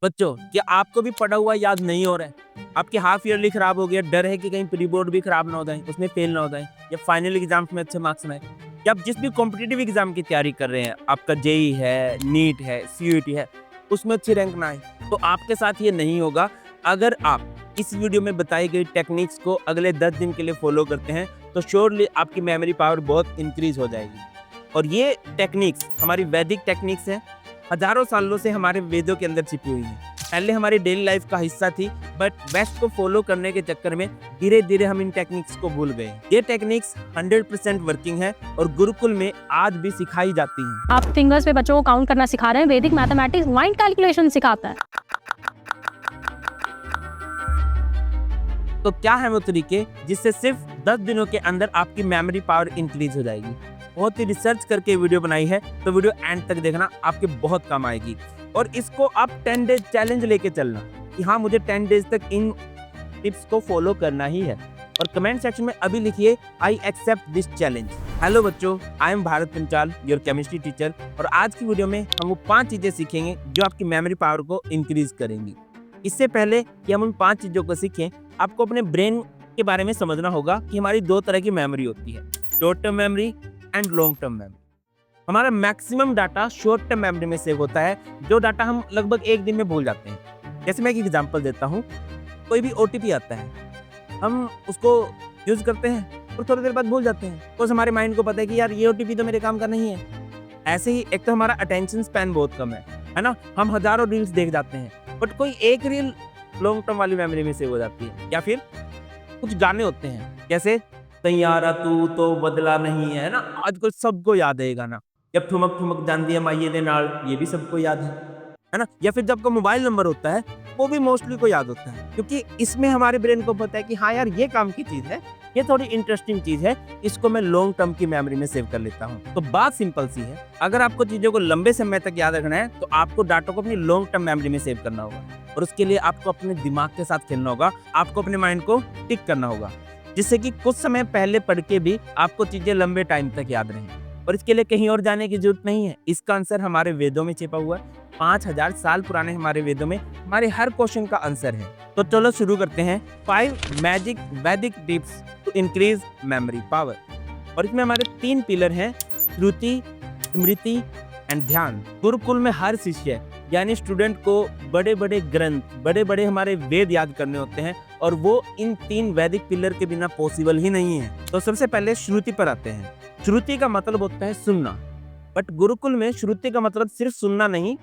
बच्चों, क्या आपको भी पढ़ा हुआ याद नहीं हो रहा है? आपकी हाफ ईयरली खराब हो गया, डर है कि कहीं प्री बोर्ड भी खराब ना हो जाए, उसमें फेल ना हो जाए या फाइनल एग्जाम्स में अच्छे मार्क्स ना आए। या आप जिस भी कॉम्पिटिटिव एग्जाम की तैयारी कर रहे हैं, आपका जेई है, नीट है, सीयूईटी है, उसमें अच्छी रैंक ना आए, तो आपके साथ ये नहीं होगा। अगर आप इस वीडियो में बताई गई टेक्निक्स को अगले 10 दिन के लिए फॉलो करते हैं, तो श्योरली आपकी मेमोरी पावर बहुत इंक्रीज हो जाएगी। और ये टेक्निक्स हमारी वैदिक टेक्निक्स हैं, हजारों सालों से हमारे वेदों के अंदर छिपी हुई है। पहले हमारी डेली लाइफ का हिस्सा थी, बट वेस्ट को फॉलो करने के चक्कर में धीरे धीरे हम इन टेक्निक्स को भूल गए। ये टेक्निक्स 100% वर्किंग है और गुरुकुल में आज भी सिखाई जाती हैं। आप फिंगर्स पे बच्चों को काउंट करना सिखा रहे हैं, वैदिक मैथमेटिक्स माइंड कैलकुलेशन सिखाता है। तो क्या है वो तरीके जिससे सिर्फ 10 दिनों के अंदर आपकी मेमोरी पावर इंक्रीज हो जाएगी? बहुत ही रिसर्च करके वीडियो बनाई है, तो वीडियो एंड तक देखना, आपके बहुत काम आएगी। और इसको आप 10 डेज चैलेंज लेके चलना कि हाँ, मुझे 10 डेज तक इन टिप्स को फॉलो करना ही है। और कमेंट सेक्शन में अभी लिखिए I accept this challenge. Hello बच्चों, I am Bharat Panchal, your chemistry teacher. और आज की वीडियो में हम वो 5 चीजें सीखेंगे जो आपकी मेमोरी पावर को इंक्रीज करेंगी। इससे पहले कि हम उन 5 चीजों को सीखें, आपको अपने ब्रेन के बारे में समझना होगा कि हमारी 2 तरह की मेमोरी होती है, short term memory and long term memory. हमारा maximum data short term memory में सेव होता है, जो डाटा हम लगभग 1 दिन में भूल जाते हैं। जैसे मैं एक एग्जांपल देता हूँ, कोई भी ओटीपी आता है, हम उसको यूज करते हैं और थोड़ी देर बाद भूल जाते हैं, तो हमारे माइंड को पता है कि यार ये ओटीपी तो मेरे काम का नहीं है। ऐसे ही एक तो हमारा अटेंशन स्पैन बहुत कम है ना, हम हजारों रील्स देख जाते हैं, बट कोई एक रील लॉन्ग टर्म वाली मेमोरी में सेव हो जाती है। या फिर कुछ गाने होते हैं, जैसे तैयारा तू तो बदला नहीं है ना, आजकल सबको याद है ये गाना। जब ठुमक ठुमक जांदी है माइये दे नाल, ये भी सबको याद है ना। या फिर जब आपका मोबाइल नंबर होता है, वो भी मोस्टली को याद होता है, क्योंकि इसमें हमारे ब्रेन को पता है कि हाँ यार, ये काम की चीज है, ये थोड़ी इंटरेस्टिंग चीज है, इसको मैं लॉन्ग टर्म की मेमोरी में सेव कर लेता हूँ। तो बात सिंपल सी है, अगर आपको चीजों को लंबे समय तक याद रखना है, तो आपको डाटा को अपनी लॉन्ग टर्म मेमोरी में सेव करना होगा। और उसके लिए आपको अपने दिमाग के साथ खेलना होगा, आपको अपने माइंड को टिक करना होगा, जिससे कि कुछ समय पहले पढ़ के भी आपको चीजें लंबे टाइम तक याद रहें। और इसके लिए कहीं और जाने की जरूरत नहीं है, इसका आंसर हमारे वेदों में छिपा हुआ है। 5000 साल पुराने हमारे वेदों में हमारे हर क्वेश्चन का आंसर है। तो चलो शुरू करते हैं 5 magic Vedic tips to increase memory power. और इसमें हमारे 3 पिलर हैं, श्रुति, स्मृति एंड ध्यान। गुरुकुल में हर शिष्य यानी स्टूडेंट को बड़े बड़े ग्रंथ, बड़े बड़े हमारे वेद याद करने होते हैं, और वो इन 3 वैदिक पिलर के बिना पॉसिबल ही नहीं है। तो सबसे पहले श्रुति पर आते हैं। श्रुति का मतलब होता है सुनना, बट गुरुकुल में श्रुति का मतलब सिर्फ सुनना नहीं,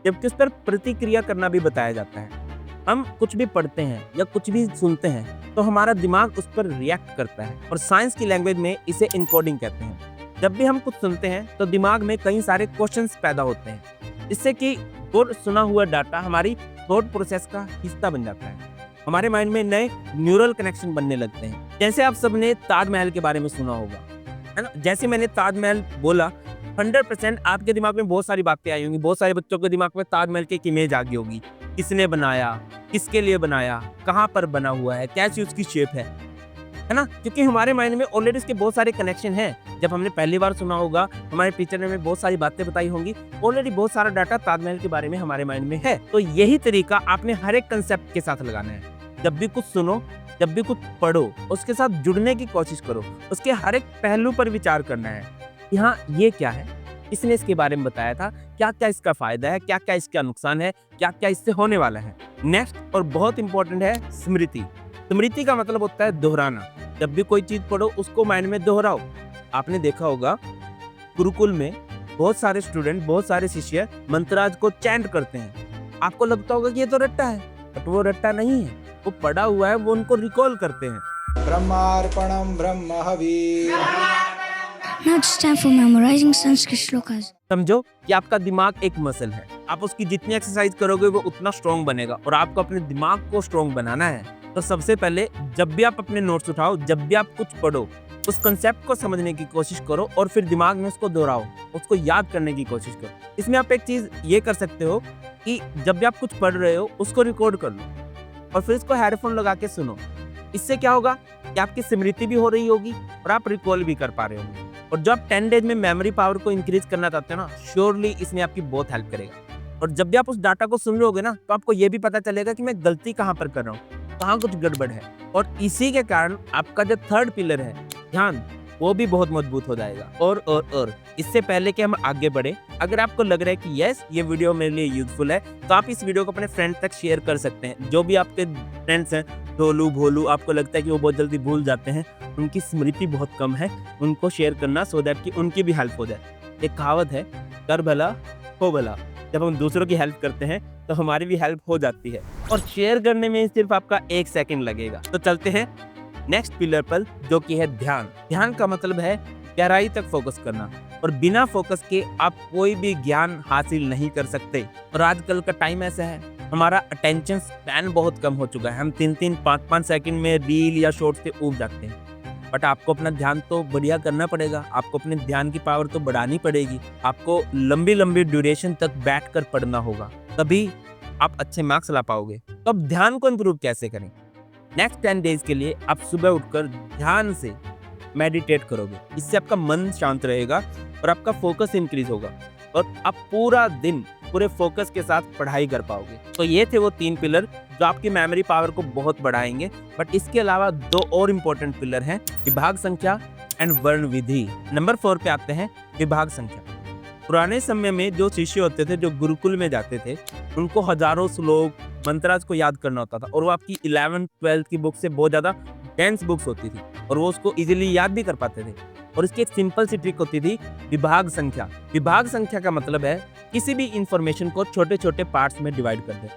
जबकि उस पर प्रतिक्रिया करना भी बताया जाता है। हम कुछ भी पढ़ते हैं या कुछ भी सुनते हैं, तो हमारा दिमाग उस पर रिएक्ट करता है, और साइंस की लैंग्वेज में इसे इनकोडिंग कहते हैं। जब भी हम कुछ सुनते हैं, तो दिमाग में कई सारे क्वेश्चंस पैदा होते हैं, जिससे कि वो सुना हुआ डाटा हमारी थॉट प्रोसेस का हिस्सा बन जाता है। हमारे माइंड में नए न्यूरल कनेक्शन बनने लगते हैं। जैसे आप सबने ताजमहल के बारे में सुना होगा, है ना। जैसे मैंने ताजमहल बोला, 100% आपके दिमाग में बहुत सारी बातें आई होंगी, बहुत सारे बच्चों के दिमाग में ताजमहल की एक इमेज आ गई होगी। किसने बनाया, किसके लिए बनाया, कहाँ पर बना हुआ है, कैसी उसकी शेप है ना। क्योंकि हमारे माइंड में ऑलरेडी इसके बहुत सारे कनेक्शन हैं। जब हमने पहली बार सुना होगा, हमारे टीचर ने हमें बहुत सारी बातें बताई होंगी, ऑलरेडी बहुत सारा डाटा ताजमहल के बारे में हमारे माइंड में है। तो यही तरीका आपने हर एक कंसेप्ट के साथ लगाना है। जब भी कुछ सुनो, जब भी कुछ पढ़ो, उसके साथ जुड़ने की कोशिश करो, उसके हर एक पहलू पर विचार करना है कि हाँ, ये क्या है, इसने इसके बारे में बताया था, क्या क्या इसका फायदा है, क्या क्या इसका नुकसान है, क्या क्या इससे होने वाला है। नेक्स्ट और बहुत इंपॉर्टेंट है स्मृति। स्मृति का मतलब होता है दोहराना। जब भी कोई चीज पढ़ो, उसको माइंड में दोहराओ। आपने देखा होगा, गुरुकुल में बहुत सारे स्टूडेंट, बहुत सारे शिष्य मंत्राज को चैंट करते हैं। आपको लगता होगा कि ये तो रट्टा है, बट वो रट्टा नहीं है, वो पढ़ा हुआ है, वो उनको रिकॉल करते हैं। ब्रह्मार्पणम ब्रह्म हवि। Now it's time for memorizing Sanskrit shlokas. समझो कि आपका दिमाग एक मसल है, आप उसकी जितनी एक्सरसाइज करोगे वो उतना स्ट्रॉन्ग बनेगा, और आपको अपने दिमाग को स्ट्रॉन्ग बनाना है। तो सबसे पहले जब भी आप अपने नोट्स उठाओ, जब भी आप कुछ पढ़ो, उस कंसेप्ट को समझने की कोशिश करो, और फिर दिमाग में उसको दोहराओ, उसको याद करने की कोशिश करो। इसमें आप एक चीज ये कर सकते हो कि जब भी आप कुछ पढ़ रहे हो, उसको रिकॉर्ड कर लो और फिर इसको हेडफोन लगा के सुनो। इससे क्या होगा कि आपकी स्मृति भी हो रही होगी और आप रिकॉल भी कर पा रहे होंगे। और जो आप 10 डेज में मेमोरी पावर को इंक्रीज करना चाहते हो ना, श्योरली इसमें आपकी बहुत हेल्प करेगा। और जब भी आप उस डाटा को सुन रहे होगे ना, तो आपको ये भी पता चलेगा कि मैं गलती कहाँ पर कर रहा हूँ, कहाँ कुछ गड़बड़ है। और इसी के कारण आपका जो थर्ड पिलर है ध्यान, वो भी बहुत मजबूत हो जाएगा। और इससे पहले कि हम आगे बढ़े, अगर आपको लग रहा है कि यस ये वीडियो मेरे लिए यूजफुल है, तो आप इस वीडियो को अपने फ्रेंड तक शेयर कर सकते हैं। जो भी आपके फ्रेंड्स हैं, ढोलू भोलू, आपको लगता है कि वो बहुत जल्दी भूल जाते हैं, उनकी स्मृति बहुत कम है, उनको शेयर करना सो दैट कि उनकी भी हेल्प हो जाए। एक कहावत है, कर भला हो भला। जब हम दूसरों की हेल्प करते हैं तो हमारी भी हेल्प हो जाती है, और शेयर करने में सिर्फ आपका 1 सेकंड लगेगा। तो चलते हैं नेक्स्ट पिलर पर, जो कि है ध्यान। ध्यान का मतलब है गहराई तक फोकस करना, और बिना फोकस के आप कोई भी ज्ञान हासिल नहीं कर सकते। और आजकल का टाइम ऐसा है, हमारा अटेंशन स्पैन बहुत कम हो चुका है। हम 3-3, 5-5 सेकंड में रील या शॉर्ट से ऊब जाते हैं। बट आपको अपना ध्यान तो बढ़िया करना पड़ेगा, आपको अपने ध्यान की पावर तो बढ़ानी पड़ेगी। आपको लंबी लंबी ड्यूरेशन तक बैठकर पढ़ना होगा, तभी आप अच्छे मार्क्स ला पाओगे। तो अब ध्यान को इम्प्रूव कैसे करें? नेक्स्ट 10 डेज के लिए आप सुबह उठकर ध्यान से मेडिटेट करोगे। इससे आपका मन शांत रहेगा और आपका फोकस इंक्रीज होगा, और आप पूरा दिन पूरे फोकस के साथ पढ़ाई कर पाओगे। तो ये थे वो 3 पिलर जो आपकी मेमोरी पावर को बहुत बढ़ाएंगे। बट इसके अलावा 2 और इम्पोर्टेंट पिलर हैं, विभाग संख्या एंड वर्ण विधि। नंबर 4 पे आते हैं विभाग संख्या। पुराने समय में जो शिष्य होते थे, जो गुरुकुल में जाते थे, उनको हजारों श्लोक मंत्रास को याद करना होता था, और वो आपकी 11th 12th की बुक से बहुत ज़्यादा डेंस बुक्स होती थी, और वो उसको इजीली याद भी कर पाते थे। और इसकी एक सिंपल सी ट्रिक होती थी, विभाग संख्या। विभाग संख्या का मतलब है किसी भी इंफॉर्मेशन को छोटे छोटे पार्ट्स में डिवाइड कर दे।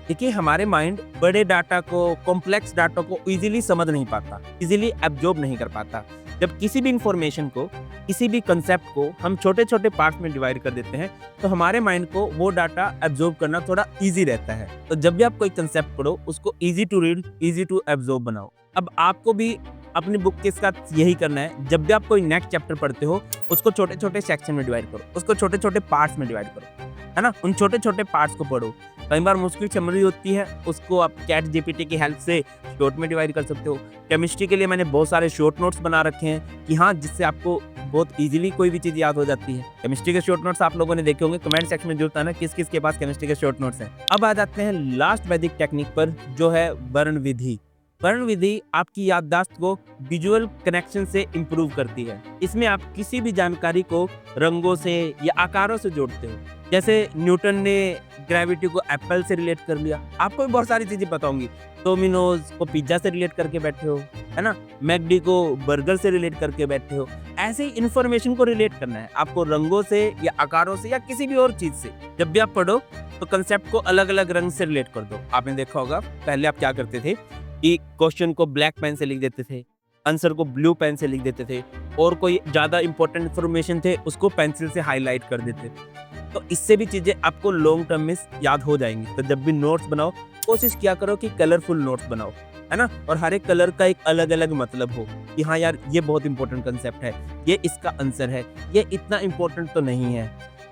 देखिए, हमारे माइंड बड़े डाटा को, कॉम्प्लेक्स डाटा को इजीली समझ नहीं पाता, इजीली एब्जॉर्ब नहीं कर पाता। जब किसी भी इंफॉर्मेशन को, किसी भी कंसेप्ट को हम छोटे छोटे पार्ट्स में डिवाइड कर देते हैं, तो हमारे माइंड को वो डाटा एब्जॉर्ब करना थोड़ा इजी रहता है। तो जब भी आप कोई कंसेप्ट पढ़ो, उसको easy to read, easy to absorb बनाओ। अब आपको भी अपनी बुक के साथ यही करना है। जब भी आप कोई नेक्स्ट चैप्टर पढ़ते हो, उसको छोटे छोटे सेक्शन में डिवाइड करो, उसको छोटे छोटे पार्ट्स में डिवाइड करो, है ना। उन छोटे छोटे पार्ट्स को पढ़ो। कई बार मुश्किल समरी होती है, उसको आप चैट जीपीटी की हेल्प से शॉर्ट में डिवाइड कर सकते हो। केमिस्ट्री के लिए मैंने बहुत सारे शॉर्ट नोट्स बना रखे हैं कि हाँ, जिससे आपको बहुत इजीली कोई भी चीज़ याद हो जाती है। केमिस्ट्री के शॉर्ट नोट्स आप लोगों ने देखे होंगे, कमेंट सेक्शन में जरूर बताना किस किस के पास केमिस्ट्री के शॉर्ट नोट्स हैं। अब आ जाते हैं लास्ट वैदिक टेक्निक पर, जो है वर्ण विधि। वर्ण विधि आपकी याददाश्त को विजुअल कनेक्शन से इम्प्रूव करती है। इसमें आप किसी भी जानकारी को रंगों से या आकारों से जोड़ते हो। जैसे न्यूटन ने ग्रेविटी को एप्पल से रिलेट कर लिया, आपको भी बहुत सारी चीजें पता होंगी। डोमिनोज को पिज्जा से रिलेट करके बैठे हो, है ना। मैकडी को बर्गर से रिलेट करके बैठे हो। ऐसे ही इन्फॉर्मेशन को रिलेट करना है आपको, रंगों से या आकारों से या किसी भी और चीज से। जब भी आप पढ़ो तो कंसेप्ट को अलग अलग रंग से रिलेट कर दो। आपने देखा होगा, पहले आप क्या करते थे कि क्वेश्चन को ब्लैक पेन से लिख देते थे, आंसर को ब्लू पेन से लिख देते थे, और कोई ज्यादा इंपॉर्टेंट इन्फॉर्मेशन थे उसको पेंसिल से हाईलाइट कर देते थे। तो इससे भी चीजें आपको लॉन्ग टर्म में याद हो जाएंगी। तो जब भी नोट्स बनाओ, कोशिश किया करो कि कलरफुल नोट्स बनाओ, है ना, और हर एक कलर का एक अलग अलग मतलब हो कि हाँ यार, ये बहुत इंपॉर्टेंट कंसेप्ट है, ये इसका आंसर है, ये इतना इंपॉर्टेंट तो नहीं है,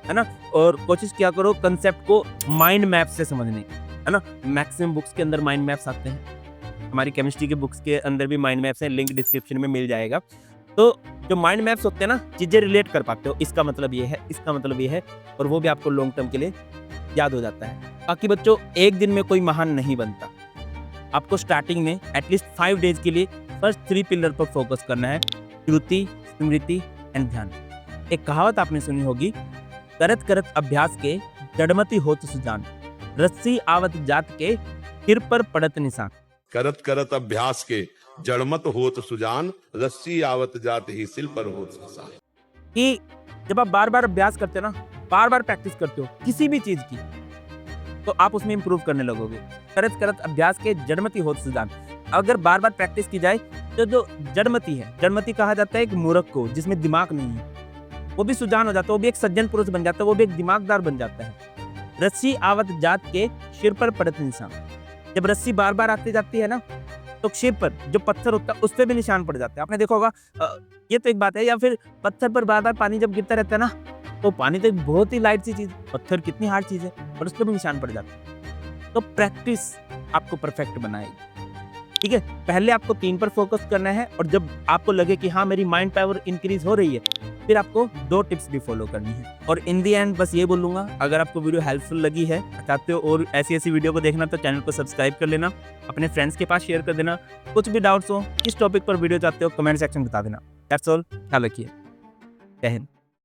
है ना। और कोशिश किया करो कंसेप्ट को माइंड मैप से समझने, है ना। मैक्सिमम बुक्स के अंदर माइंड मैप्स आते हैं, हमारी केमिस्ट्री के बुक्स के अंदर भी माइंड मैप्स हैं, लिंक डिस्क्रिप्शन में मिल जाएगा। तो जो माइंड मैप्स होते हैं ना, चीजें रिलेट कर पाते हो, इसका मतलब ये है, इसका मतलब ये है, और वो भी आपको लॉन्ग टर्म के लिए याद हो जाता है। बाकी बच्चों, एक दिन में कोई महान नहीं बनता। आपको स्टार्टिंग में एटलीस्ट 5 डेज के लिए फर्स्ट 3 पिलर पर फोकस करना है, श्रुति, स्मृति एंड ध्यान। एक कहावत आपने सुनी होगी, करत करत अभ्यास के जड़मति होत सुजान, रस्सी आवत जात के सिर पर पड़त निशान। करत करत अभ्यास के जड़मत होत सुजान, रस्सी आवत जात ही सिल पर होत निशान। कि जब आप बार बार अभ्यास करते हो ना, बार बार प्रैक्टिस करते हो किसी भी चीज की, तो आप उसमें इंप्रूव करने लगोगे। करत करत अभ्यास के जड़मति होत सुजान। अगर बार बार प्रैक्टिस की जाए तो जो जड़मति है, जड़मति कहा जाता है एक मूर्ख को जिसमें दिमाग नहीं है, वो भी सुजान हो जाता है, वो भी एक सज्जन पुरुष बन जाता है, वो भी एक दिमागदार बन जाता है। रस्सी आवत जात के सिर पर पड़त निशान। जब रस्सी बार बार आती जाती है ना, तो सिर पर जो पत्थर होता है उस पर भी निशान पड़ जाता है। आपने देखा होगा, ये तो एक बात है। या फिर पत्थर पर बार बार पानी जब गिरता रहता है ना, तो पानी तो एक बहुत ही लाइट सी चीज, पत्थर कितनी हार्ड चीज है, और उस पर भी निशान पड़ जाता है। तो प्रैक्टिस आपको परफेक्ट बनाएगी, ठीक है। पहले आपको 3 पर फोकस करना है, और जब आपको लगे कि हाँ, मेरी माइंड पावर इंक्रीज हो रही है, फिर आपको 2 टिप्स भी फॉलो करनी है। और इन दी एंड बस ये बोलूँगा, अगर आपको वीडियो हेल्पफुल लगी है, चाहते हो और ऐसी वीडियो को देखना, तो चैनल को सब्सक्राइब कर लेना, अपने फ्रेंड्स के पास शेयर कर देना। कुछ भी डाउट्स हो, किस टॉपिक पर वीडियो चाहते हो, कमेंट सेक्शन में बता देना। दैट्स ऑल, ख्याल रखिए। जय हिंद।